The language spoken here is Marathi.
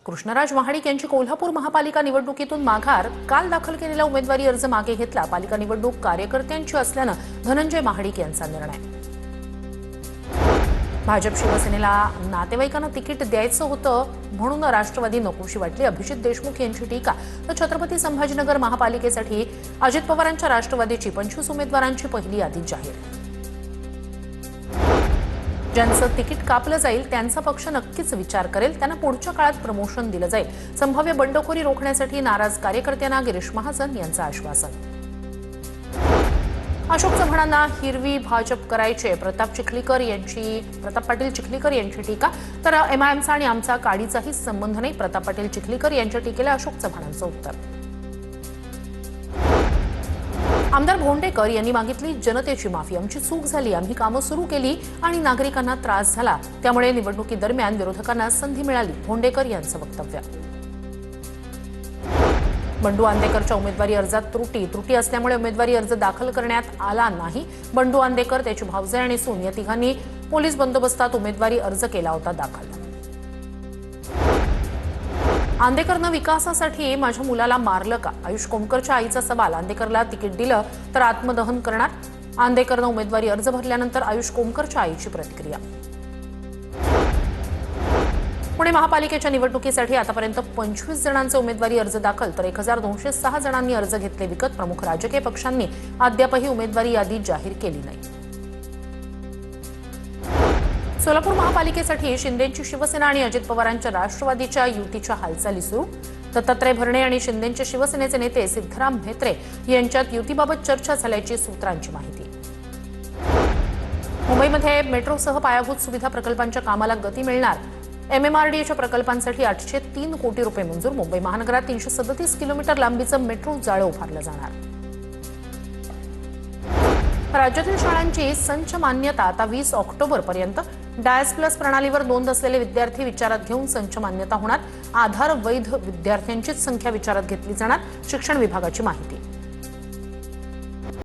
कृष्णराज महाडिक यांची कोल्हापूर महापालिका निवडणुकीतून माघार. काल दाखल केलेला उमेदवारी अर्ज मागे घेतला. पालिका निवडणूक कार्यकर्त्यांची असल्यानं धनंजय महाडिक यांचा निर्णय. भाजप शिवसेनेला नातेवाईकांना तिकीट द्यायचं होतं म्हणून राष्ट्रवादी नकोशी वाटली. अभिजित देशमुख यांची टीका. तर छत्रपती संभाजीनगर महापालिकेसाठी अजित पवारांच्या राष्ट्रवादीची 25 उमेदवारांची पहिली यादी जाहीर. ज्यांचं तिकीट कापलं जाईल त्यांचा पक्ष नक्कीच विचार करेल. त्यांना पुढच्या काळात प्रमोशन दिलं जाईल. संभाव्य बंडखोरी रोखण्यासाठी नाराज कार्यकर्त्यांना गिरीश महाजन यांचं आश्वासन. अशोक चव्हाणांना हिरवी भाजप करायचे. प्रताप पाटील चिखलीकर यांची टीका. तर एमआयएमचा आणि आमचा काडीचाही संबंध नाही. प्रताप पाटील चिखलीकर यांच्या टीकेला अशोक चव्हाणांचं उत्तर. आमदार भोंडेकर यांनी मागितली जनतेची माफी. आमची चूक झाली. आम्ही कामं सुरू केली आणि नागरिकांना त्रास झाला. त्यामुळे निवडणुकीदरम्यान विरोधकांना संधी मिळाली. भोंडेकर यांचं वक्तव्य. बंडू आंदेकरच्या उमेदवारी अर्जात त्रुटी असल्यामुळे उमेदवारी अर्ज दाखल करण्यात आला नाही. बंडू आंदेकर, त्याची भावजाई आणि सून या तिघांनी पोलीस बंदोबस्तात उमेदवारी अर्ज केला होता दाखल. आंदेकरनं विकासासाठी माझ्या मुलाला मारलं का? आयुष कोमकरच्या आईचा सवाल. आंदेकरला तिकीट दिलं तर आत्मदहन करणार. आंदेकरनं उमेदवारी अर्ज भरल्यानंतर आयुष कोमकरच्या आईची प्रतिक्रिया. पुणे महापालिकेच्या निवडणुकीसाठी आतापर्यंत 25 जणांचे उमेदवारी अर्ज दाखल. तर 1206 जणांनी अर्ज घेतले विकत. प्रमुख राजकीय पक्षांनी अद्यापही उमेदवारी यादी जाहीर केली नाही. सोलापूर महापालिकेसाठी शिंदेंची शिवसेना आणि अजित पवारांच्या राष्ट्रवादीच्या युतीच्या हालचाली सुरू. दत्तात्रय भरणे आणि शिंदेंच्या शिवसेनेचे नेते सिद्धराम म्हेत्रे यांच्यात युतीबाबत चर्चा झाल्याची सूत्रांची माहिती. मुंबईमध्ये मेट्रोसह पायाभूत सुविधा प्रकल्पांच्या कामाला गती मिळणार. एमएमआरडीएच्या प्रकल्पांसाठी 803 कोटी रुपये मंजूर. मुंबई महानगरात 337 किलोमीटर लांबीचं मेट्रो जाळं उभारलं जाणार. राज्यातील शाळांची संच मान्यता आता 20 ऑक्टोबरपर्यंत. डायस प्लस प्रणालीवर नोंद असलेले विद्यार्थी विचारात घेऊन संच मान्यता होणार. आधार वैध विद्यार्थ्यांचीच संख्या विचारात घेतली जाणार. शिक्षण विभागाची माहिती.